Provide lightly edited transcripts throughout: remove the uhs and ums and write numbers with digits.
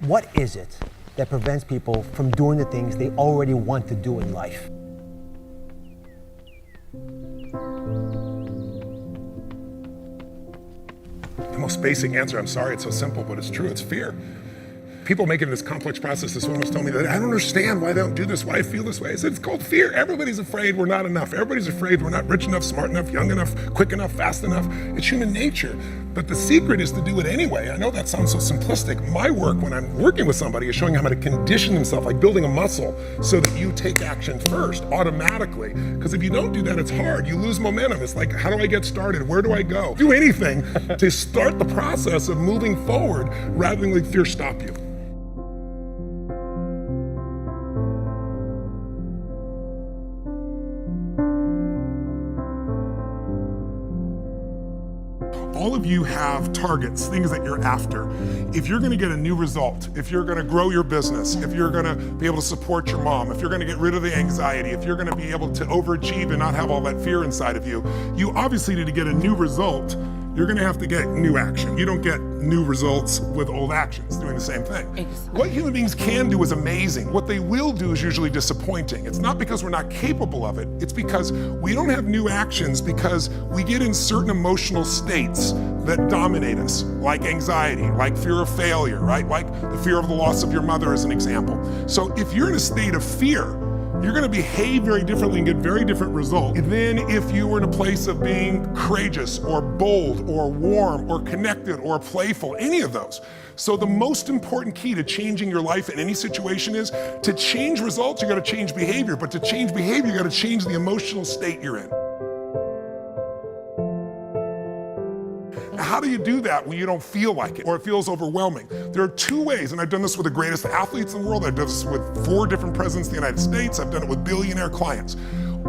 What is it that prevents people from doing the things they already want to do in life? The most basic answer, I'm sorry it's so simple, but it's true, it's fear. People making this complex process, this woman was telling me that I don't understand why they don't do this, why I feel this way. I said, it's called fear. Everybody's afraid we're not enough. Everybody's afraid we're not rich enough, smart enough, young enough, quick enough, fast enough. It's human nature. But the secret is to do it anyway. I know that sounds so simplistic. My work when I'm working with somebody is showing them how to condition themselves, like building a muscle, so that you take action first, automatically. Because if you don't do that, it's hard. You lose momentum. It's like, how do I get started? Where do I go? Do anything to start the process of moving forward rather than let fear stop you. All of you have targets, things that you're after. If you're gonna get a new result, if you're gonna grow your business, if you're gonna be able to support your mom, if you're gonna get rid of the anxiety, if you're gonna be able to overachieve and not have all that fear inside of you, you obviously need to get a new result. You're gonna have to get new action. You don't get new results with old actions, doing the same thing. Exactly. What human beings can do is amazing. What they will do is usually disappointing. It's not because we're not capable of it, it's because we don't have new actions because we get in certain emotional states that dominate us, like anxiety, like fear of failure, right? Like the fear of the loss of your mother as an example. So if you're in a state of fear, you're gonna behave very differently and get very different results than if you were in a place of being courageous or bold or warm or connected or playful, any of those. So the most important key to changing your life in any situation is to change results, you gotta change behavior, but to change behavior, you gotta change the emotional state you're in. How do you do that when you don't feel like it or it feels overwhelming? There are two ways, and I've done this with the greatest athletes in the world. I've done this with 4 different presidents of the United States. I've done it with billionaire clients.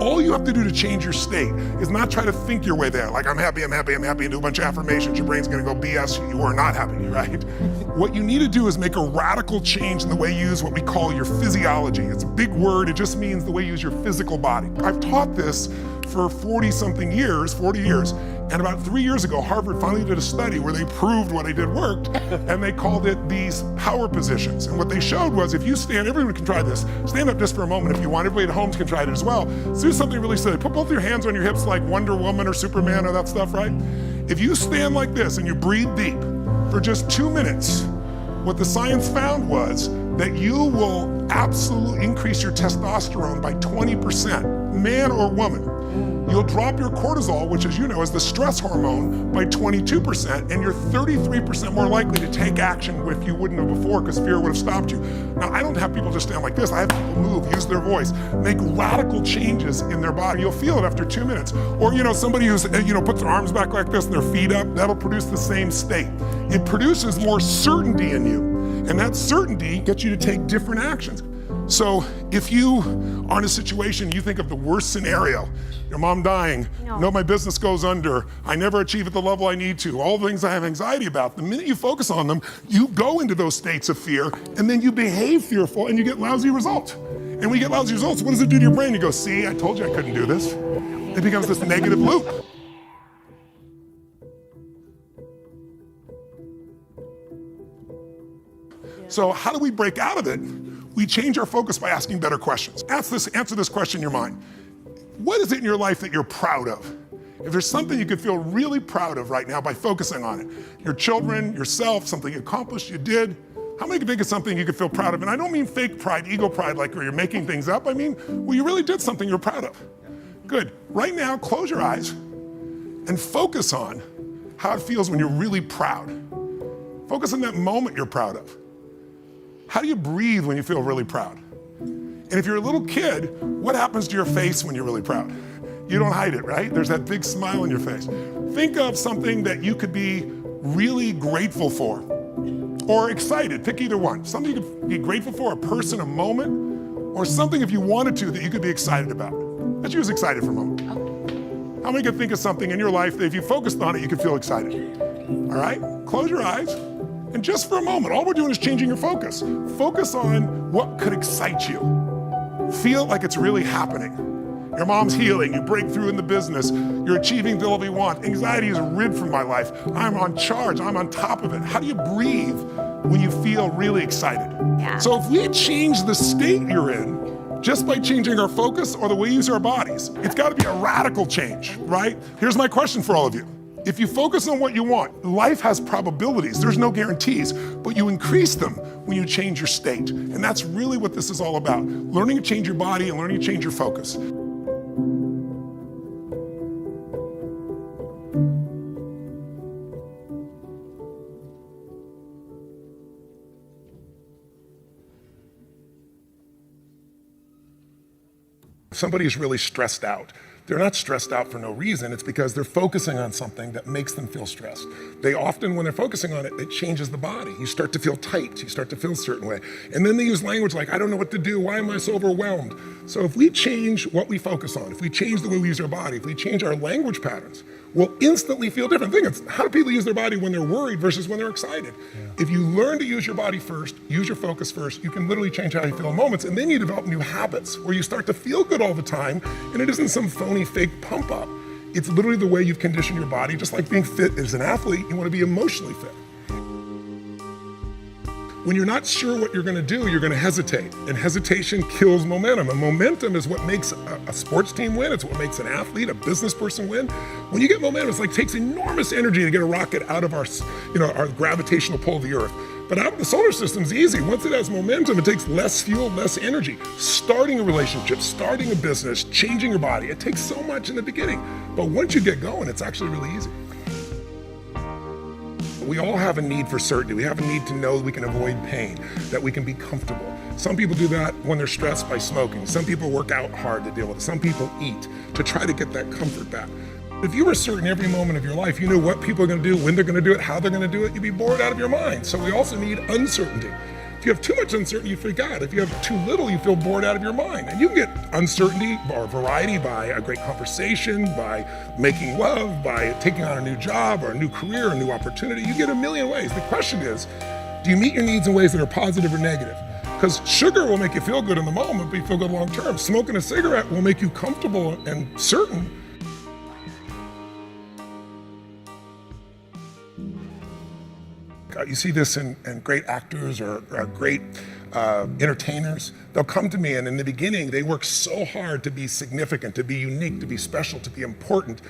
All you have to do to change your state is not try to think your way there, like I'm happy, and do a bunch of affirmations. Your brain's gonna go BS, you are not happy, right? What you need to do is make a radical change in the way you use what we call your physiology. It's a big word, it just means the way you use your physical body. I've taught this for 40 years, and about 3 years ago, Harvard finally did a study where they proved what I did worked, and they called it these power positions. And what they showed was if you stand, everyone can try this, stand up just for a moment if you want, everybody at home can try it as well. So do something really silly, put both your hands on your hips like Wonder Woman or Superman or that stuff, right? If you stand like this and you breathe deep for just 2 minutes, what the science found was that you will absolutely increase your testosterone by 20%, man or woman. You'll drop your cortisol, which as you know is the stress hormone, by 22%, and you're 33% more likely to take action if you wouldn't have before because fear would have stopped you. Now, I don't have people just stand like this. I have people move, use their voice, make radical changes in their body. You'll feel it after 2 minutes. Or somebody who's puts their arms back like this and their feet up, that'll produce the same state. It produces more certainty in you, and that certainty gets you to take different actions. So if you are in a situation, you think of the worst scenario, your mom dying, no, my business goes under, I never achieve at the level I need to, all the things I have anxiety about, the minute you focus on them, you go into those states of fear, and then you behave fearful, and you get lousy results. And when you get lousy results, what does it do to your brain? You go, see, I told you I couldn't do this. It becomes this negative loop. So how do we break out of it? We change our focus by asking better questions. Answer this question in your mind. What is it in your life that you're proud of? If there's something you could feel really proud of right now by focusing on it, your children, yourself, something you accomplished, you did, how many can think of something you could feel proud of? And I don't mean fake pride, ego pride, like where you're making things up. I mean, well, you really did something you're proud of. Good. Right now, close your eyes and focus on how it feels when you're really proud. Focus on that moment you're proud of. How do you breathe when you feel really proud? And if you're a little kid, what happens to your face when you're really proud? You don't hide it, right? There's that big smile on your face. Think of something that you could be really grateful for or excited, pick either one. Something you could be grateful for, a person, a moment, or something if you wanted to that you could be excited about. Let's use excited for a moment. How many could think of something in your life that if you focused on it, you could feel excited? All right, close your eyes. And just for a moment, all we're doing is changing your focus. Focus on what could excite you. Feel like it's really happening. Your mom's healing, you break through in the business, you're achieving the level you want. Anxiety is rid from my life. I'm on charge, I'm on top of it. How do you breathe when you feel really excited. Yeah. So if we change the state you're in, just by changing our focus or the way we use our bodies, it's got to be a radical change, right? Here's my question for all of you. If you focus on what you want, life has probabilities, there's no guarantees, but you increase them when you change your state. And that's really what this is all about. Learning to change your body and learning to change your focus. Somebody is really stressed out. They're not stressed out for no reason. It's because they're focusing on something that makes them feel stressed. They often, when they're focusing on it, it changes the body. You start to feel tight. You start to feel a certain way. And then they use language like, I don't know what to do. Why am I so overwhelmed? So if we change what we focus on, if we change the way we use our body, if we change our language patterns, we'll instantly feel different. Think of how do people use their body when they're worried versus when they're excited? Yeah. If you learn to use your body first, use your focus first, you can literally change how you feel in moments, and then you develop new habits where you start to feel good all the time, and it isn't some phony, fake pump up. It's literally the way you've conditioned your body. Just like being fit as an athlete, you want to be emotionally fit. When you're not sure what you're going to do, you're going to hesitate, and hesitation kills momentum. And momentum is what makes a sports team win. It's what makes an athlete, a business person win. When you get momentum, it's like it takes enormous energy to get a rocket out of our gravitational pull of the Earth. But out of the solar system's easy. Once it has momentum, it takes less fuel, less energy. Starting a relationship, starting a business, changing your body, it takes so much in the beginning. But once you get going, it's actually really easy. We all have a need for certainty. We have a need to know that we can avoid pain, that we can be comfortable. Some people do that when they're stressed by smoking. Some people work out hard to deal with it. Some people eat to try to get that comfort back. If you were certain every moment of your life, you knew what people are going to do, when they're going to do it, how they're going to do it, you'd be bored out of your mind. So we also need uncertainty. If you have too much uncertainty, you freak out. If you have too little, you feel bored out of your mind. And you can get uncertainty or variety by a great conversation, by making love, by taking on a new job or a new career, a new opportunity. You get a million ways. The question is, do you meet your needs in ways that are positive or negative? Because sugar will make you feel good in the moment, but you feel good long term. Smoking a cigarette will make you comfortable and certain. You see this in great actors or great entertainers. They'll come to me, and in the beginning, they work so hard to be significant, to be unique, to be special, to be important.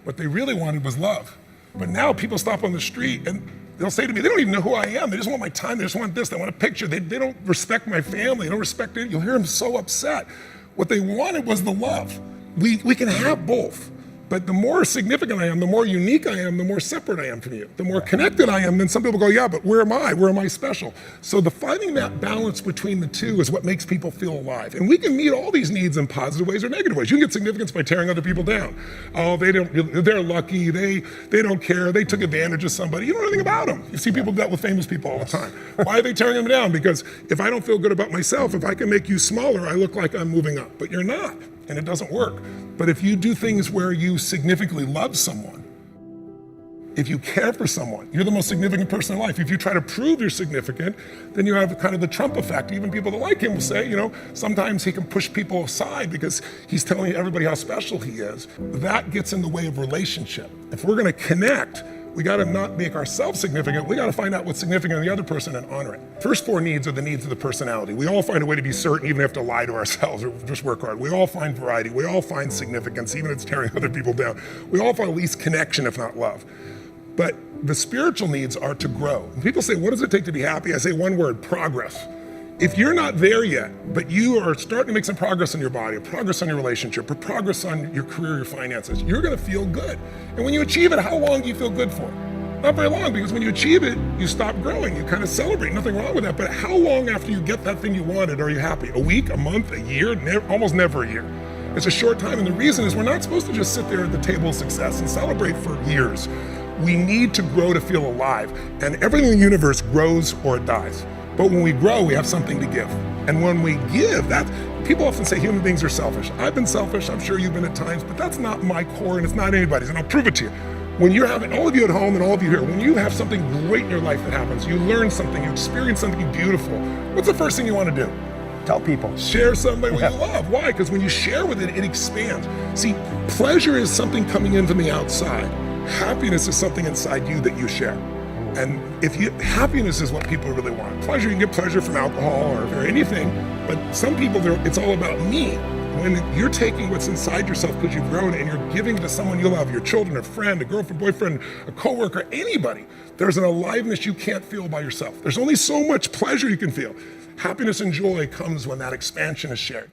What they really wanted was love. But now people stop on the street, and they'll say to me, they don't even know who I am. They just want my time. They just want this. They want a picture. They don't respect my family. They don't respect it. You'll hear them so upset. What they wanted was the love. We can have both. But the more significant I am, the more unique I am, the more separate I am from you. The more connected I am, then some people go, yeah, but where am I? Where am I special? So finding that balance between the two is what makes people feel alive. And we can meet all these needs in positive ways or negative ways. You can get significance by tearing other people down. Oh, they're lucky, they don't care, they took advantage of somebody. You don't know anything about them. You see people dealt with famous people all the time. Why are they tearing them down? Because if I don't feel good about myself, if I can make you smaller, I look like I'm moving up. But you're not, and it doesn't work. But if you do things where you significantly love someone, if you care for someone, you're the most significant person in life. If you try to prove you're significant, then you have kind of the Trump effect. Even people that like him will say, sometimes he can push people aside because he's telling everybody how special he is. That gets in the way of relationship. If we're going to connect, we got to not make ourselves significant. We got to find out what's significant in the other person and honor it. First four needs are the needs of the personality. We all find a way to be certain, even if we have to lie to ourselves or just work hard. We all find variety. We all find significance, even if it's tearing other people down. We all find at least connection, if not love. But the spiritual needs are to grow. When people say, what does it take to be happy? I say one word, progress. If you're not there yet, but you are starting to make some progress in your body, or progress on your relationship, or progress on your career, your finances, you're gonna feel good. And when you achieve it, how long do you feel good for? Not very long, because when you achieve it, you stop growing, you kind of celebrate, nothing wrong with that. But how long after you get that thing you wanted are you happy? A week, a month, a year, almost never a year. It's a short time, and the reason is we're not supposed to just sit there at the table of success and celebrate for years. We need to grow to feel alive, and everything in the universe grows or it dies. But when we grow, we have something to give. And when we give, people often say human beings are selfish. I've been selfish, I'm sure you've been at times, but that's not my core and it's not anybody's, and I'll prove it to you. When you're having, all of you at home and all of you here, when you have something great in your life that happens, you learn something, you experience something beautiful, what's the first thing you want to do? Tell people. Share somebody you love. Why? Because when you share with it, it expands. See, pleasure is something coming in from the outside. Happiness is something inside you that you share. And happiness is what people really want. Pleasure, you can get pleasure from alcohol or anything, but some people, it's all about me. When you're taking what's inside yourself because you've grown and you're giving to someone you love, your children, a friend, a girlfriend, boyfriend, a coworker, anybody, there's an aliveness you can't feel by yourself. There's only so much pleasure you can feel. Happiness and joy comes when that expansion is shared.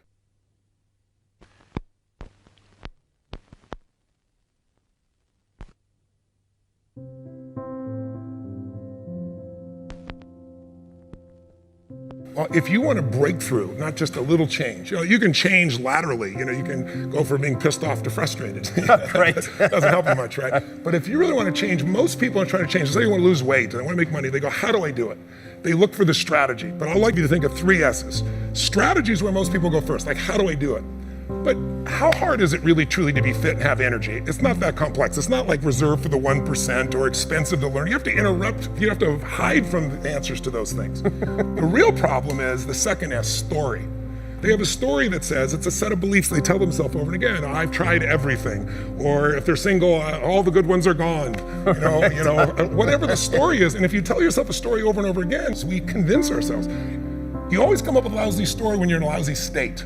Well, if you want a breakthrough, not just a little change, you can change laterally. You can go from being pissed off to frustrated. Right. Doesn't help you much, right? But if you really want to change, most people are trying to change. Say you want to lose weight, they want to make money. They go, how do I do it? They look for the strategy. But I'd like you to think of 3 S's. Strategy is where most people go first. Like, how do I do it? But how hard is it really truly to be fit and have energy? It's not that complex. It's not like reserved for the 1% or expensive to learn. You have to interrupt, you have to hide from the answers to those things. The real problem is the second S, story. They have a story that says, it's a set of beliefs they tell themselves over and again. I've tried everything. Or if they're single, all the good ones are gone. Whatever the story is. And if you tell yourself a story over and over again, so we convince ourselves. You always come up with a lousy story when you're in a lousy state.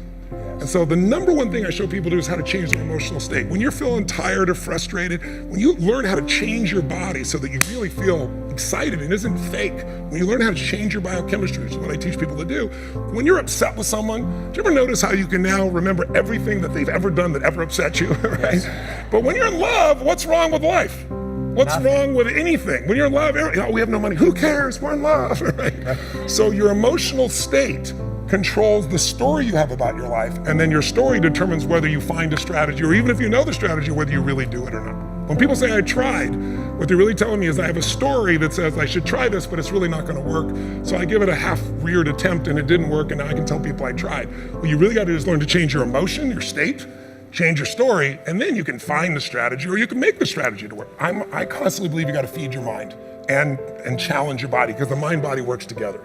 And so the number one thing I show people to do is how to change their emotional state. When you're feeling tired or frustrated, when you learn how to change your body so that you really feel excited and isn't fake, when you learn how to change your biochemistry, which is what I teach people to do, when you're upset with someone, do you ever notice how you can now remember everything that they've ever done that ever upset you, right? Yes. But when you're in love, what's wrong with life? What's wrong with anything? When you're in love, we have no money. Who cares? We're in love, right? So your emotional state controls the story you have about your life, and then your story determines whether you find a strategy, or even if you know the strategy, whether you really do it or not. When people say I tried, what they're really telling me is I have a story that says I should try this, but it's really not gonna work. So I give it a half-reared attempt and it didn't work, and now I can tell people I tried. What you really gotta do is learn to change your emotion, your state, change your story, and then you can find the strategy, or you can make the strategy to work. I constantly believe you gotta feed your mind and challenge your body, because the mind-body works together.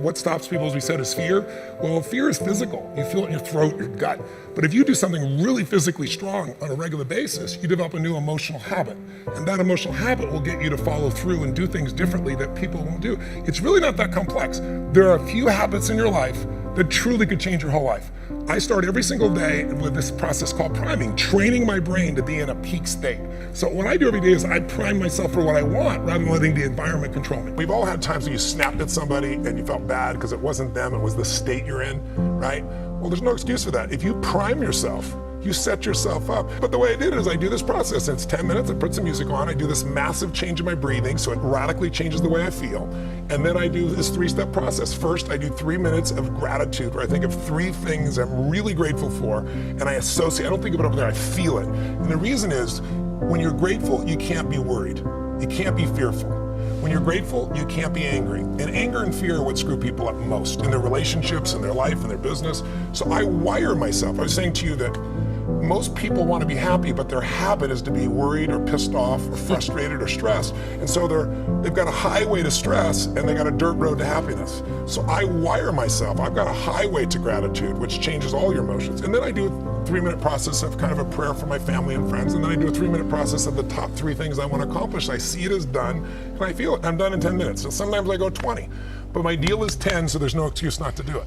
What stops people, as we said, is fear. Well, fear is physical. You feel it in your throat, your gut. But if you do something really physically strong on a regular basis, you develop a new emotional habit. And that emotional habit will get you to follow through and do things differently that people won't do. It's really not that complex. There are a few habits in your life that truly could change your whole life. I start every single day with this process called priming, training my brain to be in a peak state. So what I do every day is I prime myself for what I want rather than letting the environment control me. We've all had times when you snapped at somebody and you felt bad because it wasn't them, it was the state you're in, right? Well, there's no excuse for that. If you prime yourself, you set yourself up. But the way I did it is I do this process. It's 10 minutes, I put some music on, I do this massive change in my breathing so it radically changes the way I feel. And then I do this 3-step process. First, I do 3 minutes of gratitude where I think of 3 things I'm really grateful for, and I don't think of it over there, I feel it. And the reason is, when you're grateful, you can't be worried. You can't be fearful. When you're grateful, you can't be angry. And anger and fear are what screw people up most in their relationships, in their life, in their business. So I wire myself. I was saying to you that most people want to be happy, but their habit is to be worried or pissed off or frustrated or stressed. And so they've got a highway to stress and they got a dirt road to happiness. So I wire myself. I've got a highway to gratitude, which changes all your emotions. And then I do a 3-minute process of kind of a prayer for my family and friends. And then I do a 3-minute process of the top 3 things I want to accomplish. I see it as done and I feel it. I'm done in 10 minutes. So sometimes I go 20, but my deal is 10, so there's no excuse not to do it.